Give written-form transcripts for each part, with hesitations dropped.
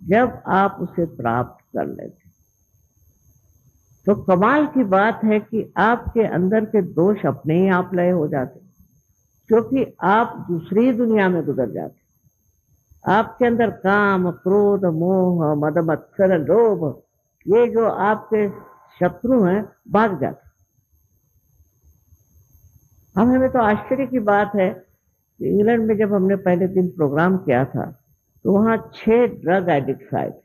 जब आप उसे प्राप्त कर लेते, तो कमाल की बात है कि आपके अंदर के दोष अपने ही आप लय हो जाते, क्योंकि आप दूसरी दुनिया में गुजर जाते। आपके अंदर काम, क्रोध, मोह, मद, मत्सर, लोभ, ये जो आपके शत्रु हैं, भाग जाते। अब हमें तो आश्चर्य की बात है कि इंग्लैंड में जब हमने पहले दिन प्रोग्राम किया था, तो वहां 6 ड्रग एडिक्ट्स आए थे।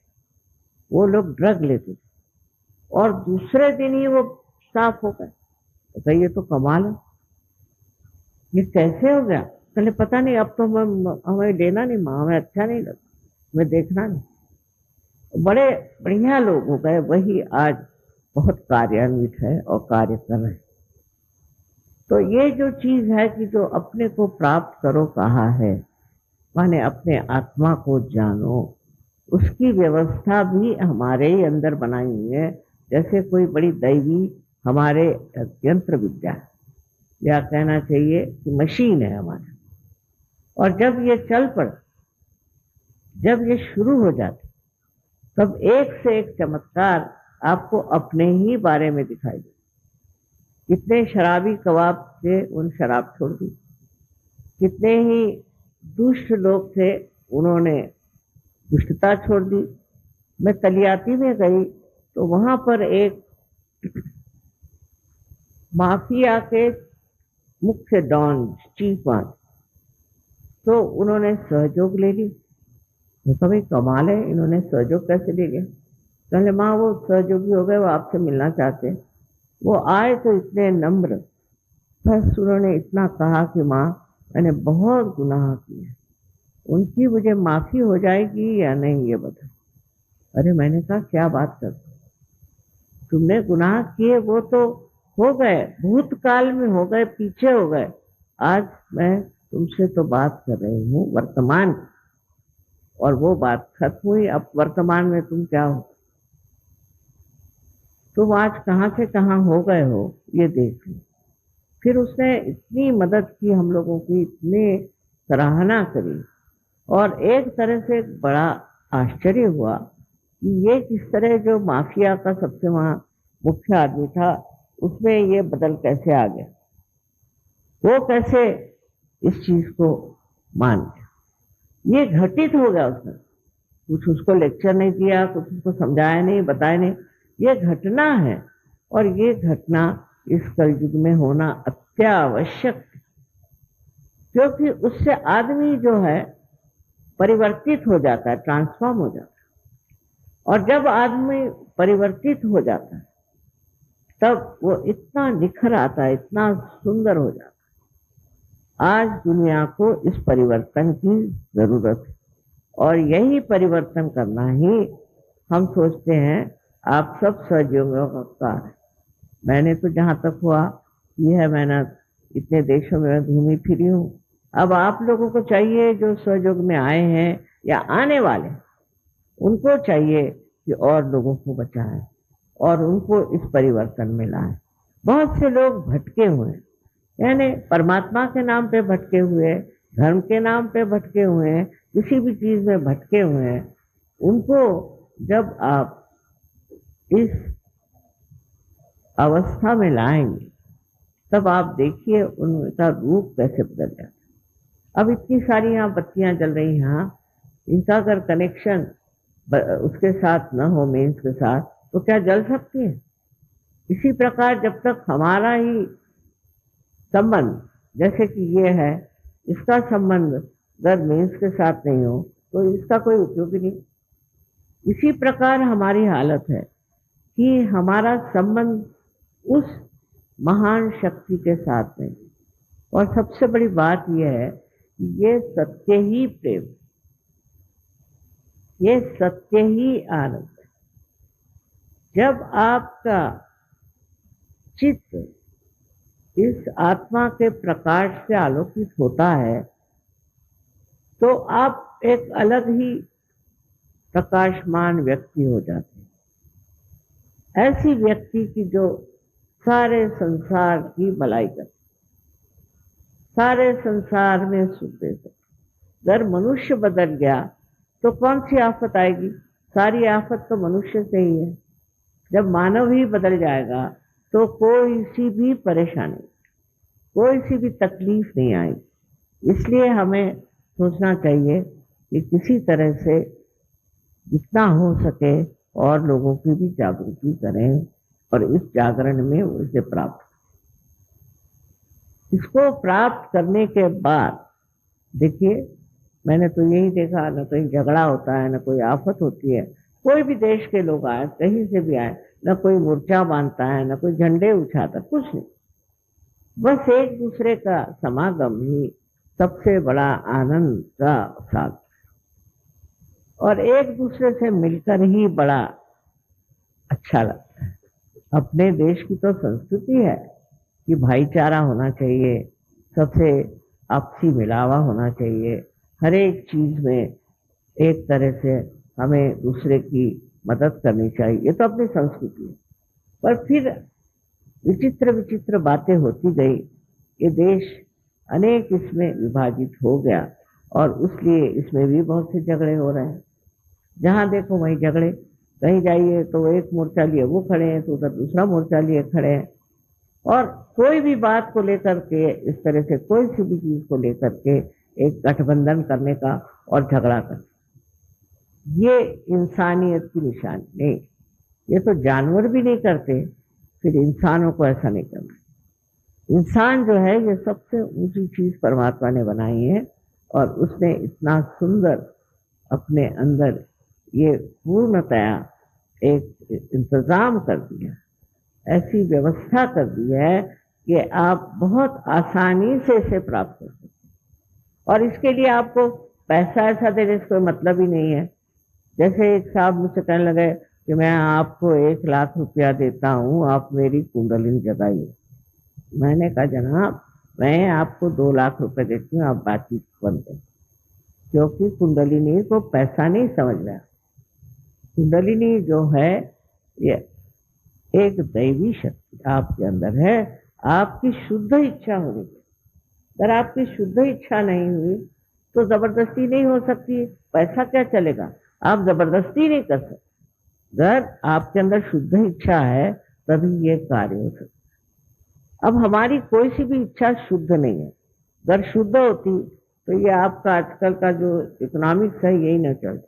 वो लोग ड्रग लेते थे और दूसरे दिन ही वो साफ हो गए। तो कहिए, ये तो कमाल है, ये कैसे हो गया? पहले पता नहीं, अब तो हमें लेना नहीं, हमें अच्छा नहीं लगता, हमें देखना नहीं। बड़े बढ़िया लोग हो गए, वही आज बहुत कार्यान्वित है और कार्य कर रहे हैं। तो ये जो चीज है कि जो अपने को प्राप्त करो कहा है, माने अपने आत्मा को जानो, उसकी व्यवस्था भी हमारे ही अंदर बनाई हुई है। जैसे कोई बड़ी दैवी हमारे यंत्र विद्या है, या कहना चाहिए कि मशीन है हमारा। और जब ये चल पड़े, जब ये शुरू हो जाते, तब एक से एक चमत्कार आपको अपने ही बारे में दिखाई दे। कितने शराबी कबाब थे, उन शराब छोड़ दी। कितने ही दुष्ट लोग थे, उन्होंने दुष्टता छोड़ दी। मैं कलियाती में गई, तो वहां पर एक माफिया के मुख्य डॉन, चीफ वन, तो उन्होंने सहयोग ले ली। तो कभी कमाल है, इन्होंने सहयोग कैसे ले गए? पहले माँ, वो सहयोगी हो गए, वो आपसे मिलना चाहते हैं। वो आए तो इतने नम्र, बस उन्होंने इतना कहा कि माँ, मैंने बहुत गुनाह किए, उनकी मुझे माफी हो जाएगी या नहीं, ये बता। अरे मैंने कहा, क्या बात करते, तुमने गुनाह किए वो तो हो गए, भूतकाल में हो गए, पीछे हो गए। आज मैं तुमसे तो बात कर रही हूँ वर्तमान की, और वो बात खत्म हुई। अब वर्तमान में तुम क्या हो, तुम आज कहाँ से कहाँ हो गए हो, ये देख लो। फिर उसने इतनी मदद की हम लोगों की, इतनी सराहना करी। और एक तरह से बड़ा आश्चर्य हुआ कि ये किस तरह, जो माफिया का सबसे वहां मुख्य आदमी था, उसमें ये बदल कैसे आ गया, वो कैसे इस चीज को मान गया, ये घटित हो गया। उसने कुछ उसको लेक्चर नहीं दिया, कुछ उसको समझाया नहीं, बताया नहीं, ये घटना है। और ये घटना इस कलयुग में होना अत्यावश्यक है, क्योंकि उससे आदमी जो है परिवर्तित हो जाता है, ट्रांसफॉर्म हो जाता है। और जब आदमी परिवर्तित हो जाता है, तब वो इतना निखर आता है, इतना सुंदर हो जाता है। आज दुनिया को इस परिवर्तन की जरूरत है, और यही परिवर्तन करना ही हम सोचते हैं। आप सब सहयोगियों का है। मैंने तो जहां तक हुआ, यह है, मैंने इतने देशों में घूमी फिरी हूँ। अब आप लोगों को चाहिए, जो सहयोग में आए हैं या आने वाले हैं, उनको चाहिए कि और लोगों को बचाएं और उनको इस परिवर्तन में लाएं। बहुत से लोग भटके हुए हैं, यानी परमात्मा के नाम पे भटके हुए, धर्म के नाम पे भटके हुए हैं, किसी भी चीज में भटके हुए हैं। उनको जब आप इस अवस्था में लाएंगे, तब आप देखिए उनका रूप कैसे बदल जाता है। अब इतनी सारी यहाँ बत्तियां जल रही हैं, हाँ, इनका अगर कनेक्शन उसके साथ न हो, मेंस के साथ, तो क्या जल सकती है? इसी प्रकार जब तक हमारा ही संबंध, जैसे कि ये है, इसका संबंध अगर मेंस के साथ नहीं हो, तो इसका कोई उपयोग ही नहीं। इसी प्रकार हमारी हालत है कि हमारा संबंध उस महान शक्ति के साथ नहीं। और सबसे बड़ी बात यह है कि ये सत्य ही प्रेम, ये सत्य ही आनंद है। जब आपका चित्त इस आत्मा के प्रकाश से आलोकित होता है, तो आप एक अलग ही प्रकाशमान व्यक्ति हो जाते हैं। ऐसी व्यक्ति की जो सारे संसार की भलाई कर, सारे संसार में सुख दे सकते। अगर मनुष्य बदल गया, तो कौन सी आफत आएगी? सारी आफत तो मनुष्य से ही है। जब मानव ही बदल जाएगा तो कोई सी भी परेशानी, कोई सी भी तकलीफ नहीं आएगी। इसलिए हमें सोचना चाहिए कि किसी तरह से जितना हो सके और लोगों की भी जागृति करें और इस जागरण में वो इसे प्राप्त, इसको प्राप्त करने के बाद देखिए, मैंने तो यही देखा, न कहीं झगड़ा होता है, न कोई आफत होती है। कोई भी देश के लोग आए, कहीं से भी आए, न कोई मोर्चा बांधता है, न कोई झंडे उठाता, कुछ नहीं। बस एक दूसरे का समागम ही सबसे बड़ा आनंद का साथ, और एक दूसरे से मिलकर ही बड़ा अच्छा लगता है। अपने देश की तो संस्कृति है कि भाईचारा होना चाहिए, सबसे आपसी मिलावा होना चाहिए, हर एक चीज में एक तरह से हमें दूसरे की मदद करनी चाहिए। ये तो अपनी संस्कृति है। पर फिर विचित्र विचित्र बातें होती गई, ये देश अनेक इसमें विभाजित हो गया, और उसलिए इसमें भी बहुत से झगड़े हो रहे हैं। जहां देखो वहीं झगड़े, कहीं जाइए तो एक मोर्चा लिए वो खड़े हैं, तो उधर दूसरा मोर्चा लिए खड़े हैं। और कोई भी बात को लेकर के, इस तरह से कोई सी भी चीज को लेकर के एक गठबंधन करने का और झगड़ा करना, ये इंसानियत की निशानी नहीं। ये तो जानवर भी नहीं करते, फिर इंसानों को ऐसा नहीं करना। इंसान जो है ये सबसे ऊंची चीज परमात्मा ने बनाई है, और उसने इतना सुंदर अपने अंदर ये पूर्णतया एक इंतजाम कर दिया, ऐसी व्यवस्था कर दी है कि आप बहुत आसानी से इसे प्राप्त कर सकते हैं। और इसके लिए आपको पैसा ऐसा देने से कोई मतलब ही नहीं है। जैसे एक साहब मुझसे कहने लगे कि मैं आपको 1 लाख रुपया देता हूँ, आप मेरी कुंडलिनी जगाइए। मैंने कहा जनाब, मैं आपको 2 लाख रुपए देती हूँ, आप बातचीत बंद करें, क्योंकि कुंडलिनी को पैसा नहीं समझ रहा। कुंडलिनी जो है ये एक दैवी शक्ति आपके अंदर है। आपकी शुद्ध इच्छा होनी चाहिए। अगर आपकी शुद्ध इच्छा नहीं हुई तो जबरदस्ती नहीं हो सकती। पैसा क्या चलेगा, आप जबरदस्ती नहीं कर सकते। अगर आपके अंदर शुद्ध इच्छा है तभी ये कार्य हो सकता। अब हमारी कोई सी भी इच्छा शुद्ध नहीं है। अगर शुद्ध होती तो ये आपका आजकल का जो इकोनॉमिक्स है यही ना चलता।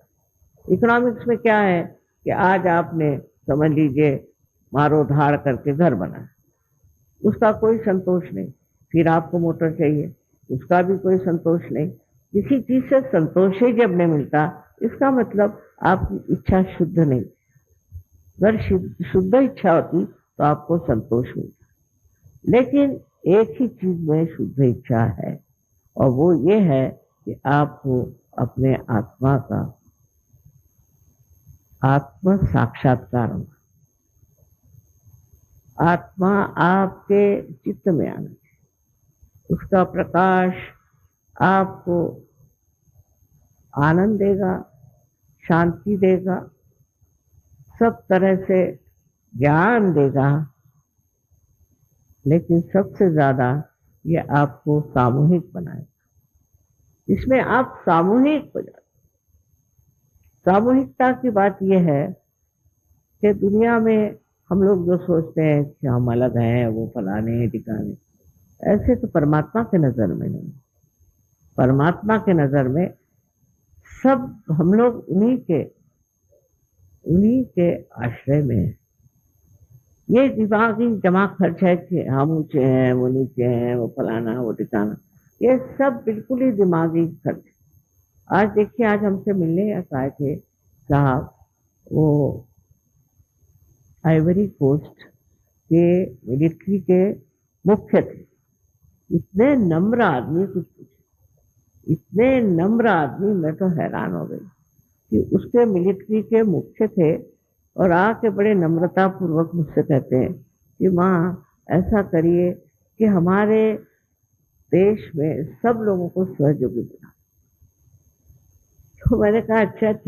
इकोनॉमिक्स में क्या है कि आज आपने समझ लीजिए मारो धाड़ करके घर बनाया, उसका कोई संतोष नहीं। फिर आपको मोटर चाहिए, उसका भी कोई संतोष नहीं। किसी चीज से संतोष ही जब नहीं मिलता, इसका मतलब आपकी इच्छा शुद्ध नहीं। अगर शुद्ध इच्छा होती तो आपको संतोष मिलता। लेकिन एक ही चीज में शुद्ध इच्छा है, और वो ये है कि आपको अपने आत्मा का आत्म साक्षात्कार होना। आत्मा आपके चित्त में आना चाहिए, उसका प्रकाश आपको आनंद देगा, शांति देगा, सब तरह से ज्ञान देगा। लेकिन सबसे ज्यादा ये आपको सामूहिक बनाएगा। इसमें आप सामूहिक हो जाते। सामूहिकता की बात यह है कि दुनिया में हम लोग जो सोचते हैं कि हम अलग हैं, वो फलाने ठिकाने, ऐसे तो परमात्मा के नजर में नहीं। परमात्मा के नजर में सब हम लोग उन्हीं के आश्रय में हैं। ये दिमागी जमा खर्च है कि हम ऊंचे हैं, वो नीचे हैं, वो फलाना वो ठिकाना, ये सब बिल्कुल ही दिमागी खर्च। आज देखिए, आज हमसे मिलने आए थे साहब, वो आइवरी कोस्ट के मिलिट्री के मुख्य थे। इतने नम्र आदमी, कुछ पूछे, इतने नम्र आदमी, मैं तो हैरान हो गई कि उसके मिलिट्री के मुख्य थे, और आके बड़े नम्रता पूर्वक मुझसे कहते हैं कि माँ ऐसा करिए कि हमारे देश में सब लोगों को सहयोगी बना। तो मैंने कहा अच्छा ठीक